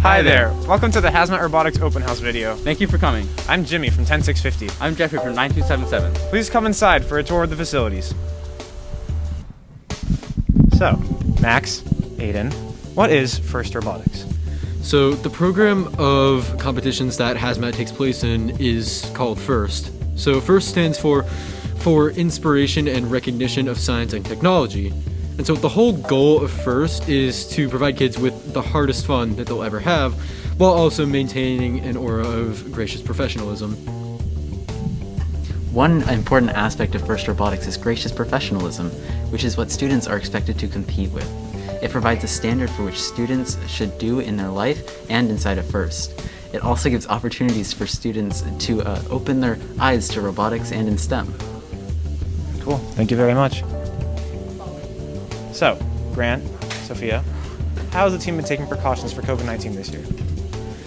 Hi there. Welcome to the Hazmat Robotics open house video. Thank you for coming. I'm Jimmy from 10650. I'm Jeffrey from 9277. Please come inside for a tour of the facilities. So, Max, Aiden, what is FIRST Robotics? So the program of competitions that Hazmat takes place in is called FIRST. So FIRST stands for Inspiration and Recognition of Science and Technology. And so the whole goal of FIRST is to provide kids with the hardest fun that they'll ever have, while also maintaining an aura of gracious professionalism. One important aspect of FIRST Robotics is gracious professionalism, which is what students are expected to compete with. It provides a standard for which students should do in their life and inside of FIRST. It also gives opportunities for students to open their eyes to robotics and in STEM. Cool, thank you very much. So, Grant, Sophia, how has the team been taking precautions for COVID-19 this year?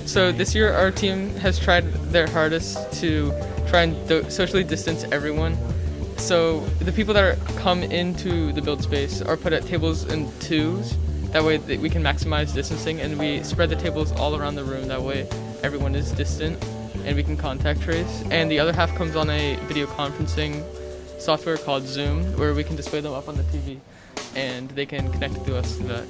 So this year our team has tried their hardest to try and socially distance everyone. So the people that come into the build space are put at tables in twos. That way we can maximize distancing, and we spread the tables all around the room. That way everyone is distant and we can contact trace. And the other half comes on a video conferencing software called Zoom, where we can display them up on the TV and they can connect to us through that.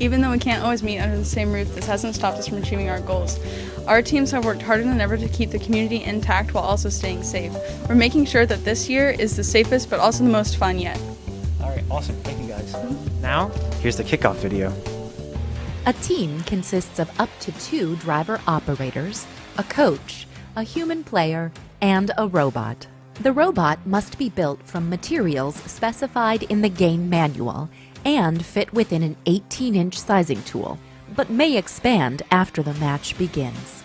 Even though we can't always meet under the same roof, this hasn't stopped us from achieving our goals. Our teams have worked harder than ever to keep the community intact while also staying safe. We're making sure that this year is the safest but also the most fun yet. All right, awesome. Thank you, guys. Now, here's the kickoff video. A team consists of up to 2 driver operators, a coach, a human player, and a robot. The robot must be built from materials specified in the game manual and fit within an 18-inch sizing tool, but may expand after the match begins.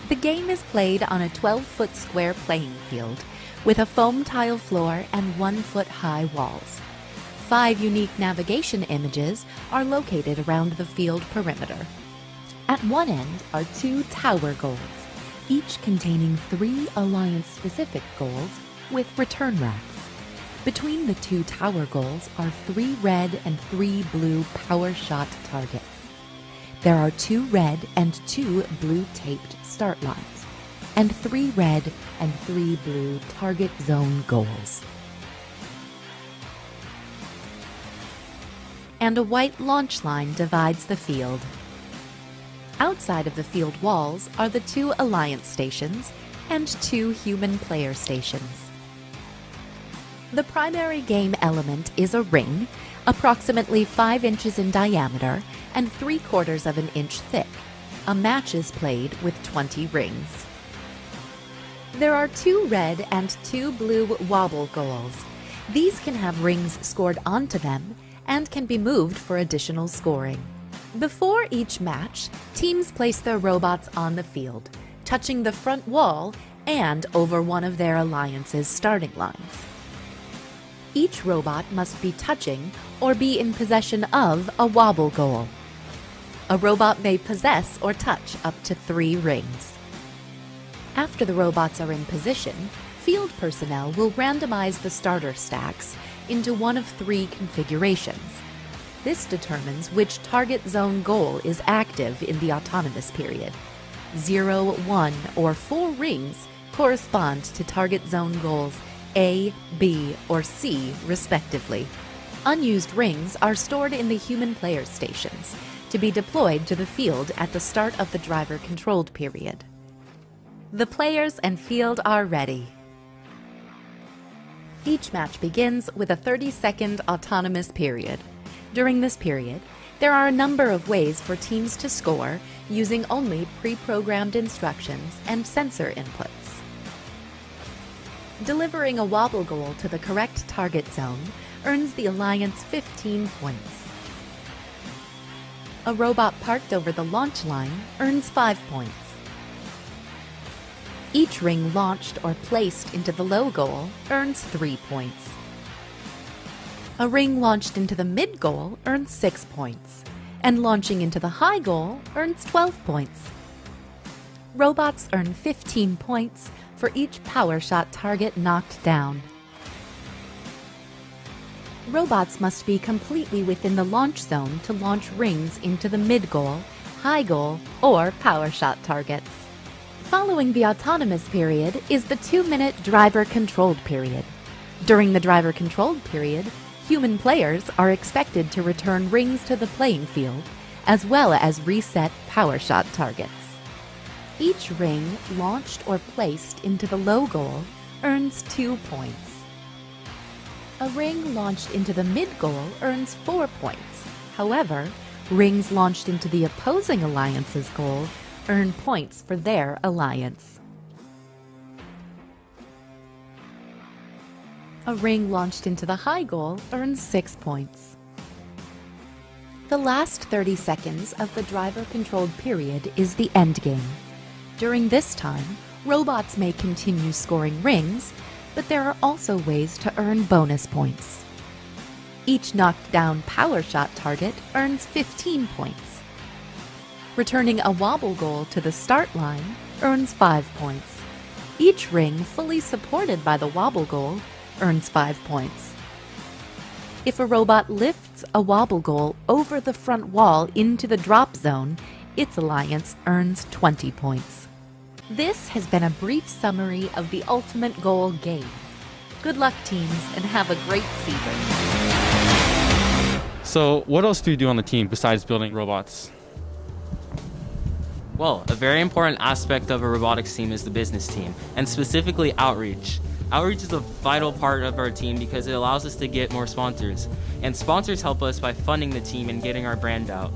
The game is played on a 12-foot square playing field with a foam tile floor and 1-foot-high walls. 5 unique navigation images are located around the field perimeter. At one end are 2 tower goals, each containing 3 Alliance-specific goals with return racks. Between the 2 tower goals are 3 red and 3 blue power shot targets. There are 2 red and 2 blue taped start lines, and 3 red and 3 blue target zone goals. And a white launch line divides the field. Outside of the field walls are the 2 Alliance stations and 2 human player stations. The primary game element is a ring, approximately 5 inches in diameter and 3/4 of an inch thick. A match is played with 20 rings. There are 2 red and 2 blue wobble goals. These can have rings scored onto them and can be moved for additional scoring. Before each match, teams place their robots on the field, touching the front wall and over one of their Alliance's starting lines. Each robot must be touching or be in possession of a wobble goal. A robot may possess or touch up to 3 rings. After the robots are in position, field personnel will randomize the starter stacks into one of 3 configurations. This determines which target zone goal is active in the autonomous period. 0, 1, or 4 rings correspond to target zone goals A, B, or C, respectively. Unused rings are stored in the human player stations to be deployed to the field at the start of the driver-controlled period. The players and field are ready. Each match begins with a 30-second autonomous period. During this period, there are a number of ways for teams to score using only pre-programmed instructions and sensor inputs. Delivering a wobble goal to the correct target zone earns the Alliance 15 points. A robot parked over the launch line earns 5 points. Each ring launched or placed into the low goal earns 3 points. A ring launched into the mid goal earns 6 points, and launching into the high goal earns 12 points. Robots earn 15 points for each power shot target knocked down. Robots must be completely within the launch zone to launch rings into the mid-goal, high goal, or power shot targets. Following the autonomous period is the 2-minute driver-controlled period. During the driver-controlled period, human players are expected to return rings to the playing field, as well as reset power shot targets. Each ring launched or placed into the low goal earns 2 points. A ring launched into the mid-goal earns 4 points. However, rings launched into the opposing alliance's goal earn points for their alliance. A ring launched into the high goal earns 6 points. The last 30 seconds of the driver-controlled period is the endgame. During this time, robots may continue scoring rings, but there are also ways to earn bonus points. Each knocked down power shot target earns 15 points. Returning a wobble goal to the start line earns 5 points. Each ring fully supported by the wobble goal earns 5 points. If a robot lifts a wobble goal over the front wall into the drop zone, its alliance earns 20 points. This has been a brief summary of the Ultimate Goal game. Good luck, teams, and have a great season. So, what else do you do on the team besides building robots? Well, a very important aspect of a robotics team is the business team, and specifically outreach. Outreach is a vital part of our team because it allows us to get more sponsors, and sponsors help us by funding the team and getting our brand out.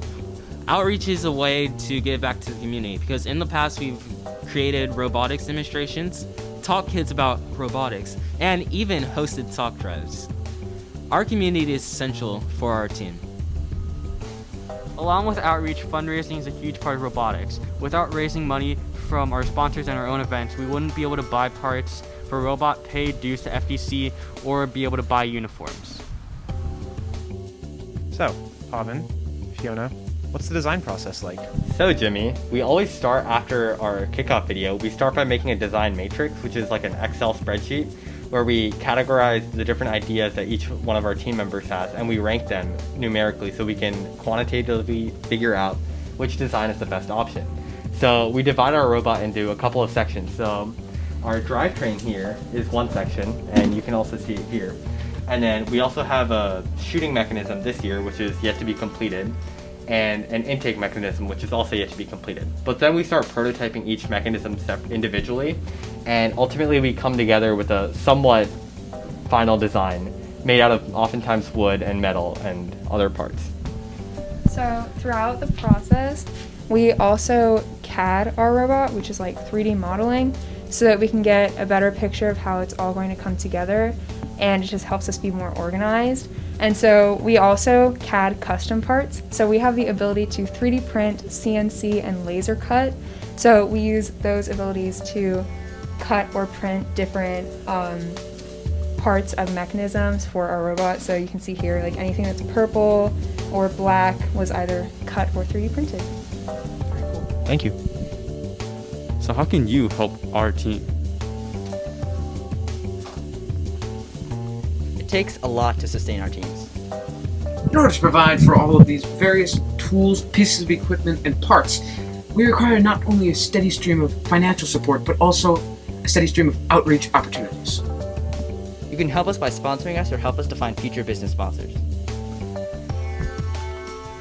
Outreach is a way to give back to the community because in the past we've created robotics demonstrations, taught kids about robotics, and even hosted talk drives. Our community is essential for our team. Along with outreach, fundraising is a huge part of robotics. Without raising money from our sponsors and our own events, we wouldn't be able to buy parts for a robot, pay dues to FDC, or be able to buy uniforms. So, Pavan, Fiona, what's the design process like? So Jimmy, we always start after our kickoff video. We start by making a design matrix, which is like an Excel spreadsheet, where we categorize the different ideas that each one of our team members has, and we rank them numerically so we can quantitatively figure out which design is the best option. So we divide our robot into a couple of sections. So our drivetrain here is one section, and you can also see it here. And then we also have a shooting mechanism this year, which is yet to be completed, and an intake mechanism, which is also yet to be completed. But then we start prototyping each mechanism individually, and ultimately we come together with a somewhat final design made out of oftentimes wood and metal and other parts. So throughout the process, we also CAD our robot, which is like 3D modeling, so that we can get a better picture of how it's all going to come together, and it just helps us be more organized. And so we also CAD custom parts. So we have the ability to 3D print, CNC, and laser cut. So we use those abilities to cut or print different parts of mechanisms for our robot. So you can see here, like anything that's purple or black was either cut or 3D printed. Thank you. So how can you help our team? It takes a lot to sustain our teams. In order to provide for all of these various tools, pieces of equipment, and parts, we require not only a steady stream of financial support, but also a steady stream of outreach opportunities. You can help us by sponsoring us or help us to find future business sponsors.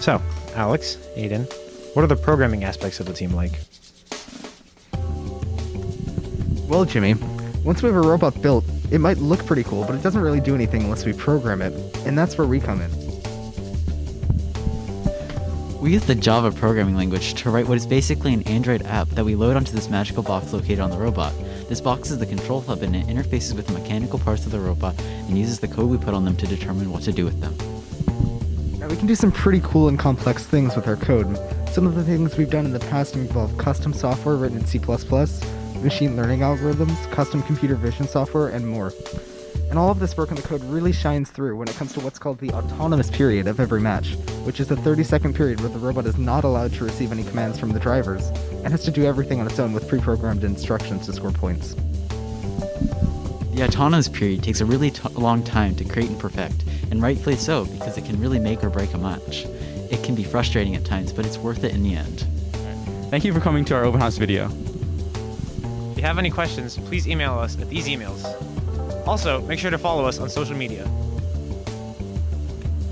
So, Alex, Aiden, what are the programming aspects of the team like? Well, Jimmy, once we have a robot built, it might look pretty cool, but it doesn't really do anything unless we program it, and that's where we come in. We use the Java programming language to write what is basically an Android app that we load onto this magical box located on the robot. This box is the control hub and it interfaces with the mechanical parts of the robot and uses the code we put on them to determine what to do with them. Now, we can do some pretty cool and complex things with our code. Some of the things we've done in the past involve custom software written in C++, machine learning algorithms, custom computer vision software, and more. And all of this work in the code really shines through when it comes to what's called the autonomous period of every match, which is a 30-second period where the robot is not allowed to receive any commands from the drivers, and has to do everything on its own with pre-programmed instructions to score points. The The autonomous period takes a really long time to create and perfect, and rightfully so, because it can really make or break a match. It can be frustrating at times, but it's worth it in the end. Thank you for coming to our open house video. If you have any questions, please email us at these emails. Also, make sure to follow us on social media.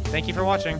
Thank you for watching.